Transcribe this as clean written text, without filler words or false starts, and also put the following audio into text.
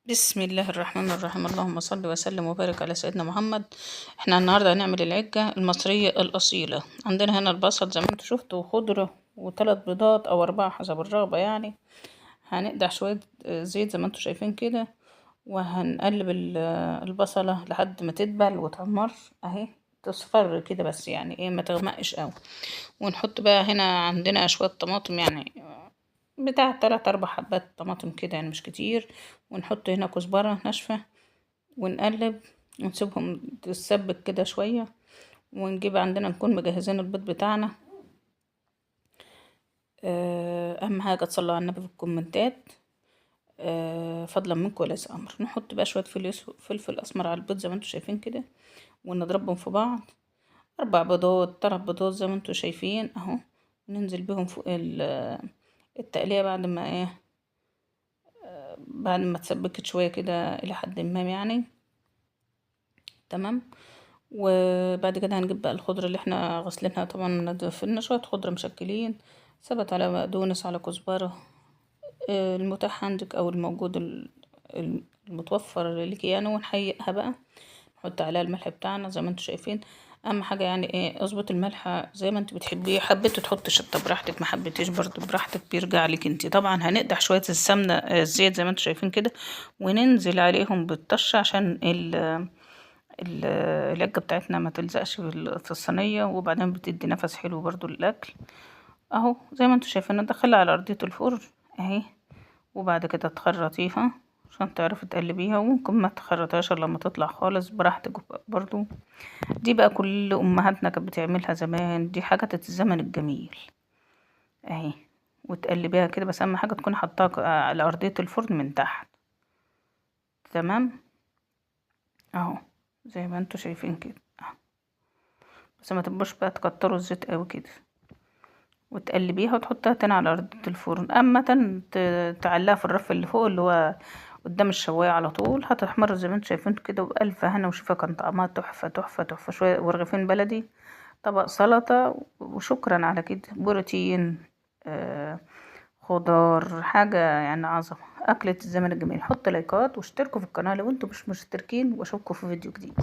بسم الله الرحمن الرحيم، اللهم صل وسلم وبارك على سيدنا محمد. احنا النهارده هنعمل العجة المصرية الأصيلة. عندنا هنا البصل زي ما انتوا شفتوا وخضرة وثلاث بيضات أو أربعة حسب الرغبة يعني. هنقدح شوية زيت زي ما انتوا شايفين كده، وهنقلب البصلة لحد ما تدبل وتحمر اهي، تصفر كده بس يعني ايه ما تغمقش اوي. ونحط بقى هنا عندنا شوية طماطم يعني بتاع 3 4 حبات طماطم كده يعني مش كتير. ونحط هنا كزبرة ناشفة ونقلب ونسيبهم تتسبك كده شوية. ونجيب عندنا نكون مجهزين البيض بتاعنا. أهم حاجة تصلوا على النبي في الكومنتات. فضلا منكم وليس أمر. نحط بقى شوية فلفل أسمر على البيض زي ما انتوا شايفين كده، ونضربهم في بعض. 4 بيضات 3 بيضات زي ما انتوا شايفين اهو. ننزل بهم فوق التقلية بعد ما ايه، بعد ما تسبكت شوية كده إلى حد ما يعني. تمام. وبعد كده هنجيب بقى الخضرة اللي احنا غسلينها، طبعا نضيفلنا شوية خضرة مشكلين، سبت على بقدونس على كزبرة، المتاح عندك أو الموجود المتوفر ليكي يعني. ونحيقها بقى، نحط عليها الملح بتاعنا زي ما انتوا شايفين. اهم حاجه يعني ايه، اظبط الملح زي ما انت بتحبيه، حبيتي تحطي شطه براحتك، ما حبيتيش برضو براحتك، بيرجع لك انت. طبعا هنقدح شويه السمنه الزيت زي ما انتوا شايفين كده، وننزل عليهم بالطشه عشان العجه بتاعتنا ما تلزقش في الصينيه، وبعدين بتدي نفس حلو برضو للاكل اهو. زي ما انتوا شايفين ندخلها على ارضيه الفرن اهي، وبعد كده تخرطيها عشان تعرفي تقلبيها، وممكن ما تخرطهاش لما تطلع خالص براحتك برضو. دي بقى كل امهاتنا كانت بتعملها زمان، دي حاجة الزمن الجميل اهي. وتقلبيها كده، بس اهم حاجة تكون حطاها على ارضية الفرن من تحت. تمام اهو زي ما انتوا شايفين كده اهو. بس ما تبقوش بقى تكتروا الزيت قوي كده. وتقلبيها وتحطها تاني على ارضية الفرن. اما تعلقها في الرف اللي فوق اللي هو قدام الشواية على طول، هتحمر زي ما انتوا شايفين كده. وبألف هنا وشوفها، كان طعمها تحفة تحفة تحفة. شوية ورغيفين بلدي، طبق سلطة، وشكرا على كده. بروتين، خضار، حاجة يعني عظمة. أكلة الزمن الجميل. حط لايكات واشتركوا في القناة لو انتم مش مشتركين، واشوفكم في فيديو جديد.